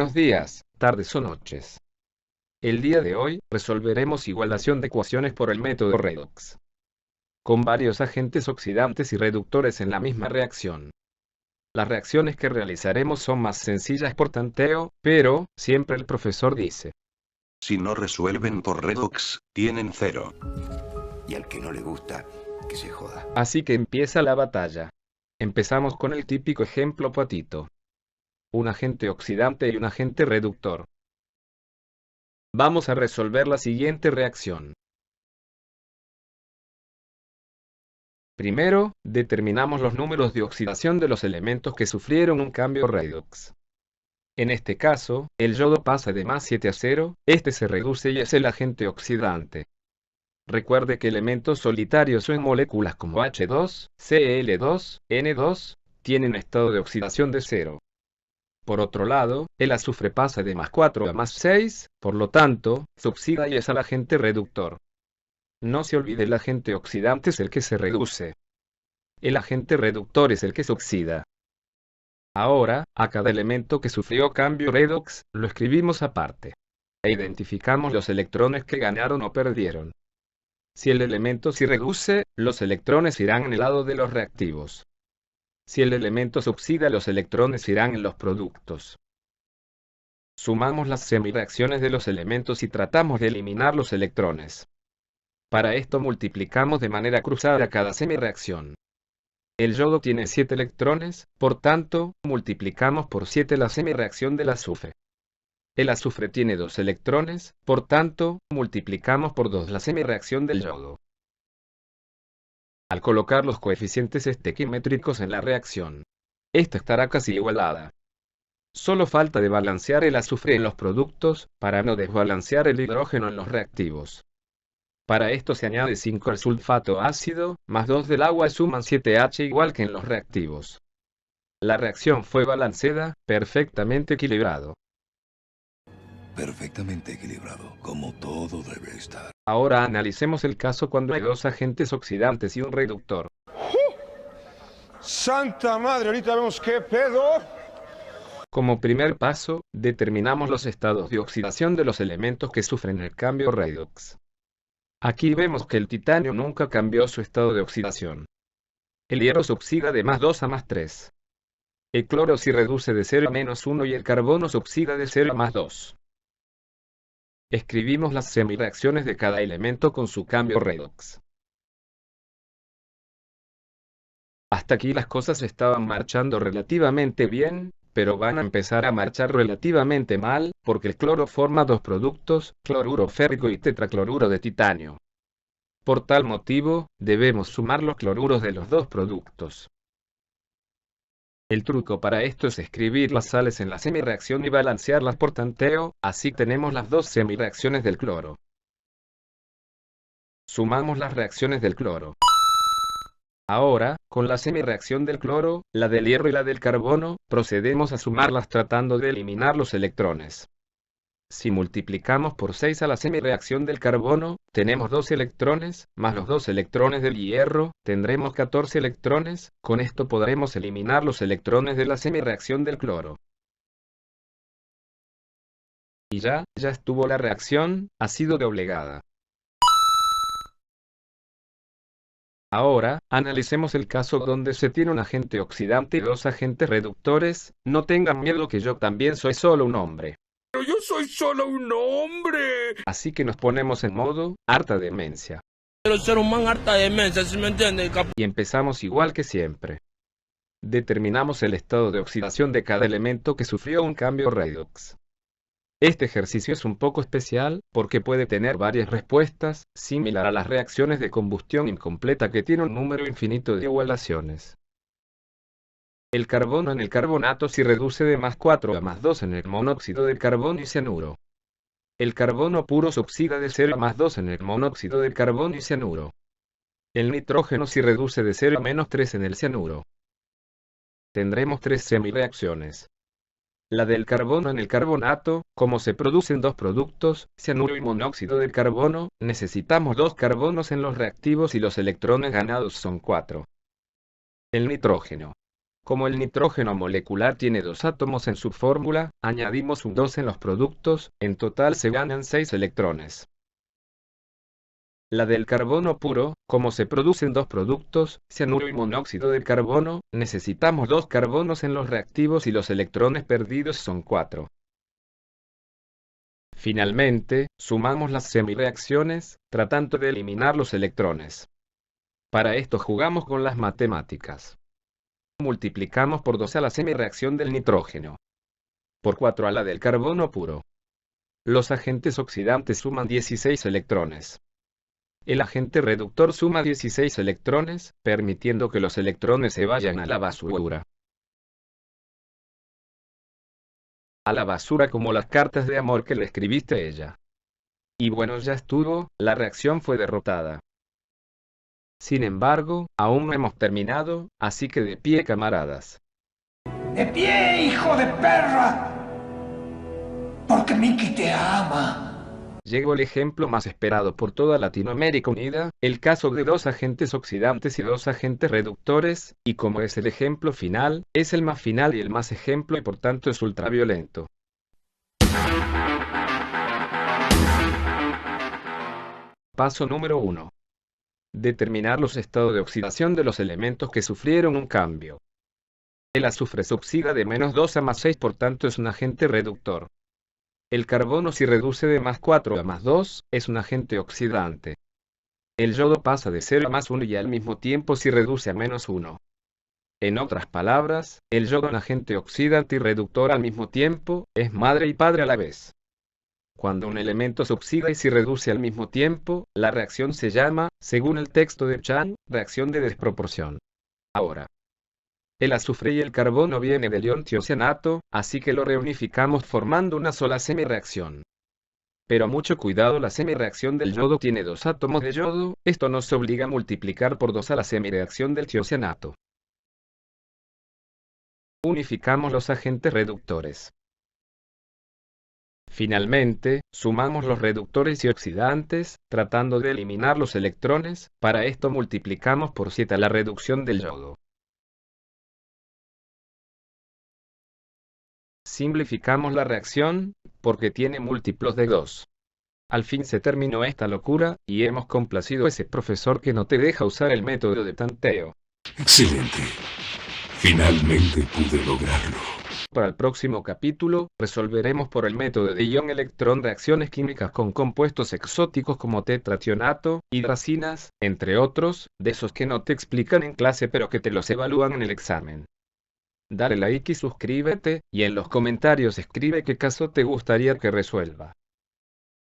Buenos días, tardes o noches. El día de hoy, resolveremos igualación de ecuaciones por el método redox, con varios agentes oxidantes y reductores en la misma reacción. Las reacciones que realizaremos son más sencillas por tanteo, pero, siempre el profesor dice: si no resuelven por redox, tienen 0. Y al que no le gusta, que se joda. Así que empieza la batalla. Empezamos con el típico ejemplo patito. Un agente oxidante y un agente reductor. Vamos a resolver la siguiente reacción. Primero, determinamos los números de oxidación de los elementos que sufrieron un cambio redox. En este caso, el yodo pasa de +7 a 0, este se reduce y es el agente oxidante. Recuerde que elementos solitarios o en moléculas como H2, Cl2, N2, tienen estado de oxidación de 0. Por otro lado, el azufre pasa de +4 a +6, por lo tanto, se oxida y es el agente reductor. No se olvide, el agente oxidante es el que se reduce. El agente reductor es el que se oxida. Ahora, a cada elemento que sufrió cambio redox, lo escribimos aparte. E identificamos los electrones que ganaron o perdieron. Si el elemento se reduce, los electrones irán en el lado de los reactivos. Si el elemento se oxida, los electrones irán en los productos. Sumamos las semireacciones de los elementos y tratamos de eliminar los electrones. Para esto multiplicamos de manera cruzada cada semireacción. El yodo tiene 7 electrones, por tanto, multiplicamos por 7 la semireacción del azufre. El azufre tiene 2 electrones, por tanto, multiplicamos por 2 la semireacción del yodo. Al colocar los coeficientes estequimétricos en la reacción, esta estará casi igualada. Solo falta de balancear el azufre en los productos, para no desbalancear el hidrógeno en los reactivos. Para esto se añade 5 al sulfato ácido, más 2 del agua suman 7H igual que en los reactivos. La reacción fue balanceada, perfectamente equilibrado. Perfectamente equilibrado, como todo debe estar. Ahora analicemos el caso cuando hay dos agentes oxidantes y un reductor. ¡Santa madre! Ahorita vemos qué pedo. Como primer paso, determinamos los estados de oxidación de los elementos que sufren el cambio redox. Aquí vemos que el titanio nunca cambió su estado de oxidación. El hierro se oxida de +2 a +3. El cloro se reduce de 0 a -1 y el carbono se oxida de 0 a +2. Escribimos las semireacciones de cada elemento con su cambio redox. Hasta aquí las cosas estaban marchando relativamente bien, pero van a empezar a marchar relativamente mal, porque el cloro forma dos productos, cloruro férrico y tetracloruro de titanio. Por tal motivo, debemos sumar los cloruros de los dos productos. El truco para esto es escribir las sales en la semireacción y balancearlas por tanteo, así tenemos las dos semireacciones del cloro. Sumamos las reacciones del cloro. Ahora, con la semireacción del cloro, la del hierro y la del carbono, procedemos a sumarlas tratando de eliminar los electrones. Si multiplicamos por 6 a la semireacción del carbono, tenemos 12 electrones, más los 2 electrones del hierro, tendremos 14 electrones, con esto podremos eliminar los electrones de la semireacción del cloro. Y ya estuvo la reacción, ha sido doblegada. Ahora, analicemos el caso donde se tiene un agente oxidante y dos agentes reductores. No tengan miedo, que yo también soy solo un hombre. Pero yo soy solo un hombre. Así que nos ponemos en modo harta demencia. Quiero ser un man harta demencia, ¿sí me entiendes? Y empezamos igual que siempre. Determinamos el estado de oxidación de cada elemento que sufrió un cambio redox. Este ejercicio es un poco especial, porque puede tener varias respuestas, similar a las reacciones de combustión incompleta que tiene un número infinito de igualaciones. El carbono en el carbonato se reduce de +4 a +2 en el monóxido de carbono y cianuro. El carbono puro se oxida de 0 a +2 en el monóxido de carbono y cianuro. El nitrógeno se reduce de 0 a -3 en el cianuro. Tendremos tres semireacciones. La del carbono en el carbonato, como se producen dos productos, cianuro y monóxido de carbono, necesitamos dos carbonos en los reactivos y los electrones ganados son 4. El nitrógeno. Como el nitrógeno molecular tiene 2 átomos en su fórmula, añadimos un 2 en los productos, en total se ganan 6 electrones. La del carbono puro, como se producen 2 productos, cianuro y monóxido de carbono, necesitamos 2 carbonos en los reactivos y los electrones perdidos son 4. Finalmente, sumamos las semireacciones, tratando de eliminar los electrones. Para esto jugamos con las matemáticas. Multiplicamos por 2 a la semireacción del nitrógeno. Por 4 a la del carbono puro. Los agentes oxidantes suman 16 electrones. El agente reductor suma 16 electrones, permitiendo que los electrones se vayan a la basura. A la basura como las cartas de amor que le escribiste a ella. Y bueno, ya estuvo, la reacción fue derrotada. Sin embargo, aún no hemos terminado, así que de pie, camaradas. ¡De pie, hijo de perra! Porque Mickey te ama. Llegó el ejemplo más esperado por toda Latinoamérica Unida, el caso de 2 agentes oxidantes y 2 agentes reductores, y como es el ejemplo final, es el más final y el más ejemplo y por tanto es ultraviolento. Paso número 1. Determinar los estados de oxidación de los elementos que sufrieron un cambio. El azufre se oxida de -2 a +6, por tanto es un agente reductor. El carbono si reduce de +4 a +2, es un agente oxidante. El yodo pasa de 0 a +1 y al mismo tiempo si reduce a -1. En otras palabras, el yodo es un agente oxidante y reductor al mismo tiempo, es madre y padre a la vez. Cuando un elemento se oxida y se reduce al mismo tiempo, la reacción se llama, según el texto de Chan, reacción de desproporción. Ahora, el azufre y el carbono viene del ion tiocianato, así que lo reunificamos formando una sola semireacción. Pero mucho cuidado, la semireacción del yodo tiene 2 átomos de yodo, esto nos obliga a multiplicar por 2 a la semireacción del tiocianato. Unificamos los agentes reductores. Finalmente, sumamos los reductores y oxidantes, tratando de eliminar los electrones, para esto multiplicamos por 7 a la reducción del yodo. Simplificamos la reacción, porque tiene múltiplos de 2. Al fin se terminó esta locura, y hemos complacido a ese profesor que no te deja usar el método de tanteo. Excelente. Finalmente pude lograrlo. Para el próximo capítulo, resolveremos por el método de ion-electrón reacciones químicas con compuestos exóticos como tetrationato, hidracinas, entre otros, de esos que no te explican en clase pero que te los evalúan en el examen. Dale like y suscríbete, y en los comentarios escribe qué caso te gustaría que resuelva.